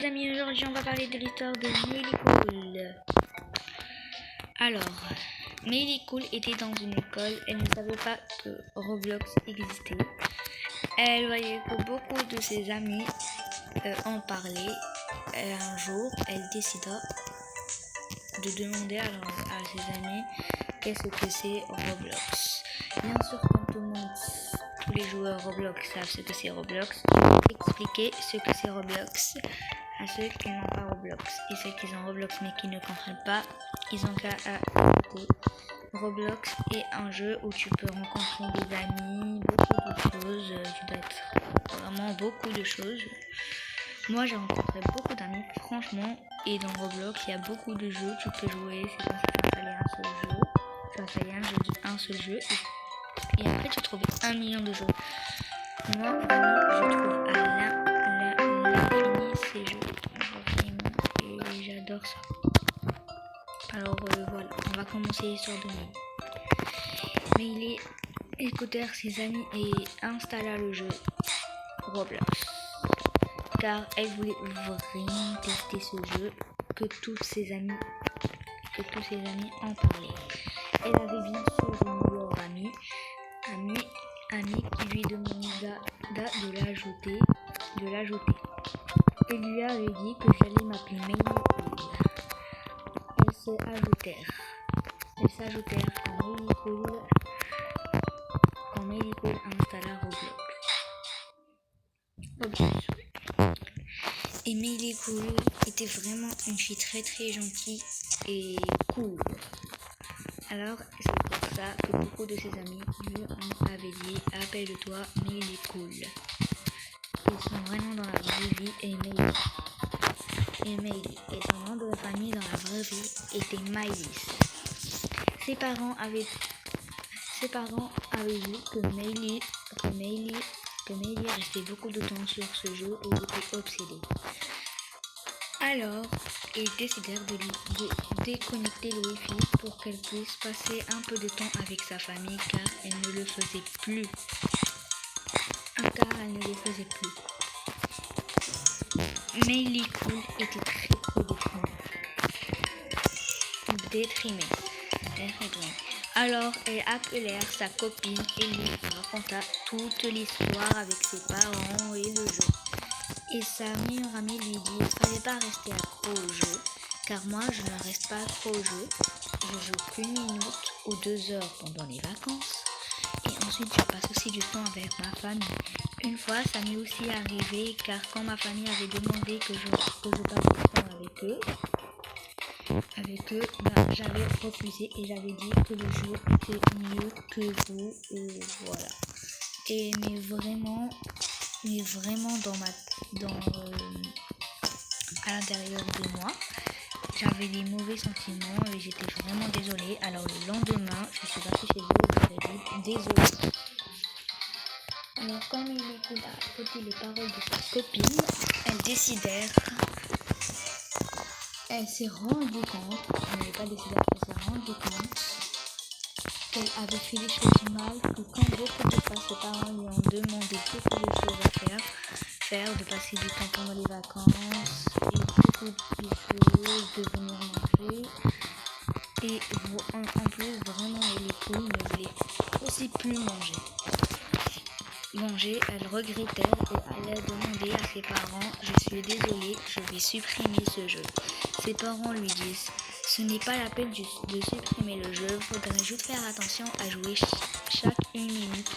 Les amis, aujourd'hui on va parler de l'histoire de Meilicool. Alors, Meilicool était dans une école, elle ne savait pas que Roblox existait. Elle voyait que beaucoup de ses amis en parlaient. Et un jour, elle décida de demander à ses amis qu'est-ce que c'est Roblox. Bien sûr, comme tout le monde, tous les joueurs Roblox savent ce que c'est Roblox, je vais expliquer ce que c'est Roblox à ceux qui n'ont pas Roblox. Et ceux qui ont Roblox mais qui ne comprennent pas, ils ont qu'à écouter. Roblox est un jeu où tu peux rencontrer des amis, beaucoup de choses, tu peux être vraiment beaucoup de choses. Moi j'ai rencontré beaucoup d'amis, franchement, et dans Roblox il y a beaucoup de jeux, tu peux jouer, c'est comme si tu installais un seul jeu. Tu installes un seul jeu et après tu trouves 1 million de jeux. Moi vraiment je trouve à l'infini ces jeux, vraiment, et j'adore ça. Alors voilà, on va commencer l'histoire de Meili. Meili écoutèrent ses amis et installa le jeu Roblox, car elle voulait vraiment tester ce jeu, que tous ses amis en parlaient. Elle avait bien sûr une meilleure amie qui lui demanda de l'ajouter. Elle lui avait dit que j'allais m'appeler Meilicool. Elles s'ajoutèrent quand Meilicool installa Roblox. Et Meilicool était vraiment une fille très très gentille et cool. Alors c'est pour ça que beaucoup de ses amis lui avaient dit appelle-toi Meilicool. Et son vrai nom dans la vraie vie est Meili. Et son nom de famille dans la vraie vie était Maïlis. Ses parents avaient vu que Meili restait beaucoup de temps sur ce jeu et était obsédée. Alors, ils décidèrent de déconnecter le Wi-Fi pour qu'elle puisse passer un peu de temps avec sa famille car elle ne le faisait plus. Meilicool était très déprimée. Alors, elle appelèrent sa copine et lui raconta toute l'histoire avec ses parents et le jeu. Et sa meilleure amie lui dit il fallait pas rester accro au jeu, car moi je ne reste pas accro au jeu. Je joue qu'une minute ou 2 heures pendant les vacances. Et ensuite je passe aussi du temps avec ma famille. Une fois ça m'est aussi arrivé, car quand ma famille avait demandé que je passe du temps avec eux, j'avais refusé et j'avais dit que le jeu était mieux que vous, et voilà. Mais vraiment à l'intérieur de moi, j'avais des mauvais sentiments et j'étais vraiment désolée. Alors le lendemain, je suis partie chez eux et je leur ai dit désolée. Alors quand Meilicool a écouté les paroles de sa copine, elle s'est rendue compte qu'elle avait fait des choses mal, que quand beaucoup de fois ses parents lui ont demandé beaucoup de choses à faire, de passer du temps pendant les vacances, et beaucoup de choses, de venir manger. Et en plus, vraiment, Meilicool ne voulait aussi plus manger. Elle regrettait et allait demander à ses parents je suis désolée, je vais supprimer ce jeu. Ses parents lui disent ce n'est pas la peine de supprimer le jeu, faudrait juste faire attention à jouer chaque une minute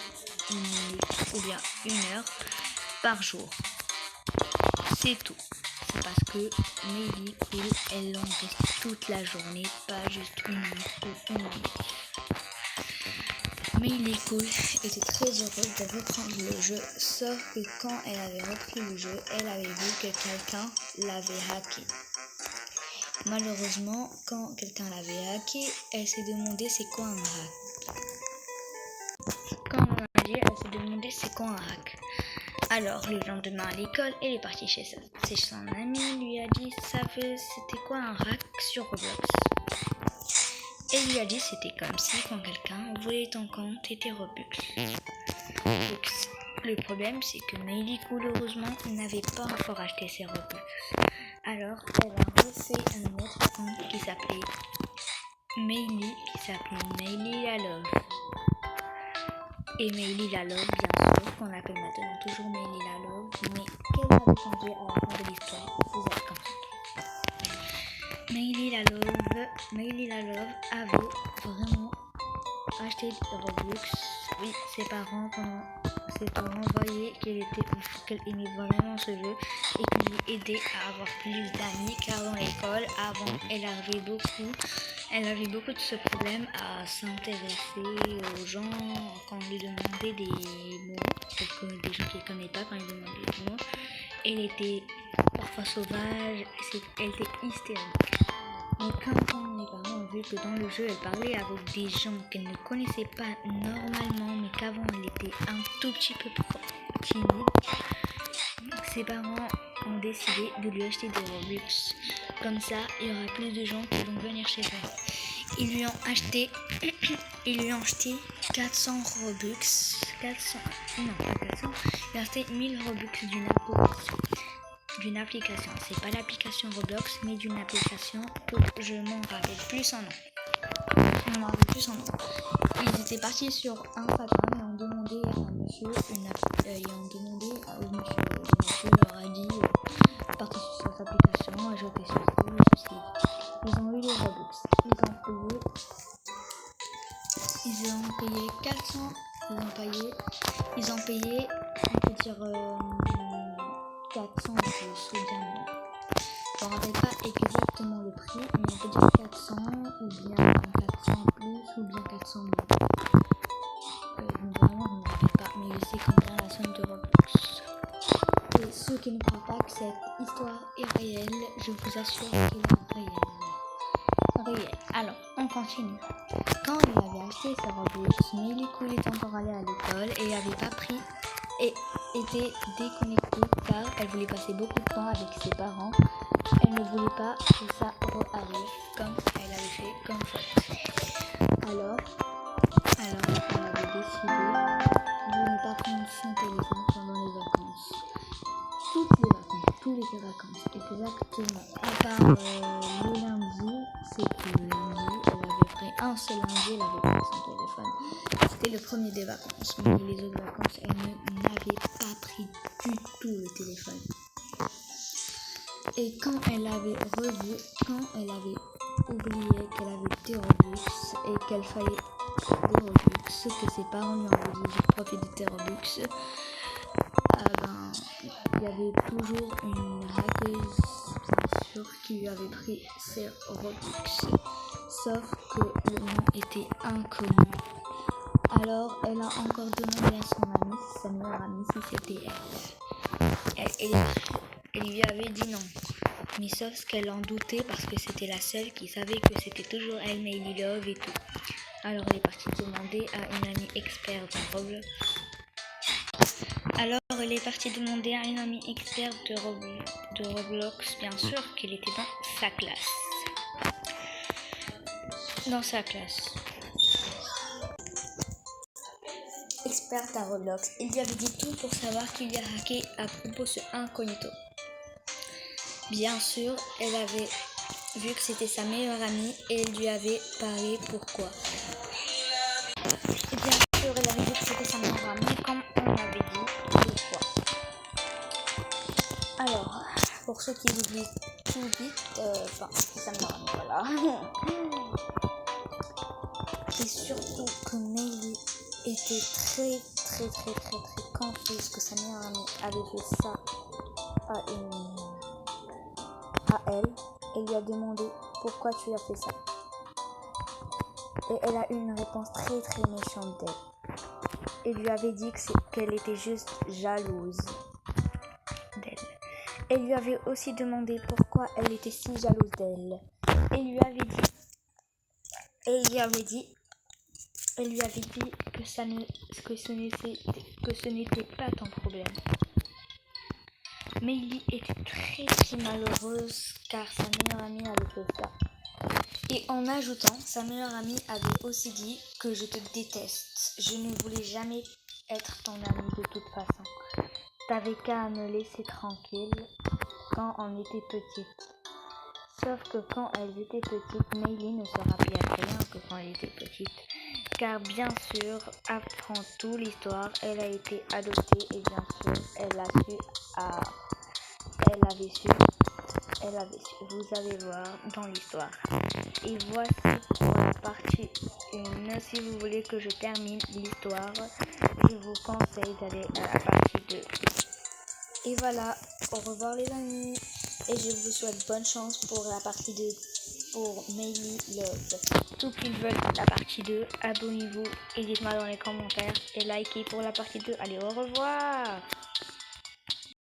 ou bien 1 heure par jour. C'est tout. C'est parce que Meilicool, elle en reste toute la journée, pas juste 1 minute ou 1 minute. Meilicool était très heureuse de reprendre le jeu, sauf que quand elle avait repris le jeu, elle avait vu que quelqu'un l'avait hacké. Malheureusement, quand quelqu'un l'avait hacké, elle s'est demandé c'est quoi un hack. Alors, le lendemain à l'école, elle est partie chez son amie, lui a dit c'était quoi un hack sur Roblox. Elle lui a dit c'était comme si quand quelqu'un volait ton compte était Robux. Le problème, c'est que Meili Cool, heureusement, n'avait pas encore acheté ses Robux. Alors, elle a refait un autre compte qui s'appelait Meili la Love. Et Meili la Love, bien sûr, qu'on appelle maintenant toujours Meili la Love, mais qu'elle avait changé à la fin de l'histoire, vous allez comprendre. Meili la Love avait vraiment acheté des Robux. Oui, ses parents voyaient qu'elle aimait vraiment ce jeu et qu'il lui aidait à avoir plus d'amis, car dans l'école, avant, elle avait beaucoup de ce problème à s'intéresser aux gens quand on lui demandait des mots, des gens qu'elle ne connaît pas quand elle demandait des mots. Elle était parfois sauvage, elle était hystérique. Mais quand mes parents ont vu que dans le jeu, elle parlait avec des gens qu'elle ne connaissait pas normalement, mais qu'avant elle était un tout petit peu timide, ses parents ont décidé de lui acheter des Robux. Comme ça, il y aura plus de gens qui vont venir chez elle. Ils lui ont acheté 400 Robux. Non, pas 400. Il a acheté 1000 Robux d'une application. C'est pas l'application Roblox, mais d'une application que je m'en rappelle plus son nom. Ils étaient partis sur Instagram et ont demandé à un monsieur, le monsieur leur a dit partir sur cette application, ajouter ceci. Ils ont eu les Robux. Ils ont payé 400. Ils ont payé, on peut dire 400 plus ou bien moins. Je ne me rappelle pas exactement le prix, mais on peut dire 400 ou bien 400 plus ou bien 400 moins. Vraiment, je ne me rappelle pas, mais je sais combien la somme de Robux. Et ceux qui ne croient pas que cette histoire est réelle, je vous assure qu'elle est réelle. Alors, on continue. Quand elle avait acheté sa Robux, Meili Cool était encore allée à l'école et avait pas pris et était déconnectée car elle voulait passer beaucoup de temps avec ses parents. Elle ne voulait pas que ça arrive comme elle avait fait comme faute. Alors elle avait décidé de ne pas prendre son téléphone pendant les vacances. Toutes les vacances, exactement. À part le lundi, c'était le lundi, elle avait pris un seul lundi, elle avait pris son téléphone. C'était le premier des vacances, mais les autres vacances, elle n'avait pas pris du tout le téléphone. Et quand elle avait oublié qu'elle avait des Robux et qu'elle fallait des Robux, que ses parents lui avaient dit je profite de tes Robux, il y avait toujours une hackeuse, bien sûr, qui lui avait pris ses Robux, sauf que le nom était inconnu. Alors elle a encore demandé à sa meilleure amie, si c'était elle. Elle lui avait dit non. Mais sauf qu'elle en doutait parce que c'était la seule qui savait que c'était toujours elle, Meili Love et tout. Alors elle est partie demander à une amie experte de Roblox. De Roblox, bien sûr, qu'elle était dans sa classe. Experte à Roblox, il lui avait dit tout pour savoir qu'il y a hacké à propos ce incognito. Bien sûr, elle avait vu que c'était sa meilleure amie et elle lui avait parlé pourquoi. Et bien sûr, elle avait vu que c'était sa meilleure amie comme on avait dit pourquoi. Alors, pour ceux qui oublient tout vite, c'est sa meilleure amie, voilà. Et surtout que Meili était très confuse que sa meilleure amie avait fait ça à elle. Elle lui a demandé pourquoi tu as fait ça. Et elle a eu une réponse très méchante d'elle. Elle lui avait dit qu'elle était juste jalouse d'elle. Elle lui avait aussi demandé pourquoi elle était si jalouse d'elle. Elle lui avait dit que ce n'était pas ton problème. Meili était très malheureuse car sa meilleure amie avait fait ça. Et en ajoutant, sa meilleure amie avait aussi dit que je te déteste. Je ne voulais jamais être ton ami de toute façon. T'avais qu'à me laisser tranquille quand on était petite. Sauf que quand elles étaient petites, Meili ne se rappelait rien que quand elle était petite. Car bien sûr, avant tout l'histoire, elle a été adoptée et bien sûr, elle avait su, vous allez voir dans l'histoire. Et voici pour la partie 1. Si vous voulez que je termine l'histoire, je vous conseille d'aller à la partie 2. Et voilà, au revoir les amis. Et je vous souhaite bonne chance pour la partie 2 pour Meili Love. Ceux qui veulent la partie 2, abonnez-vous et dites-moi dans les commentaires et likez pour la partie 2. Allez, au revoir.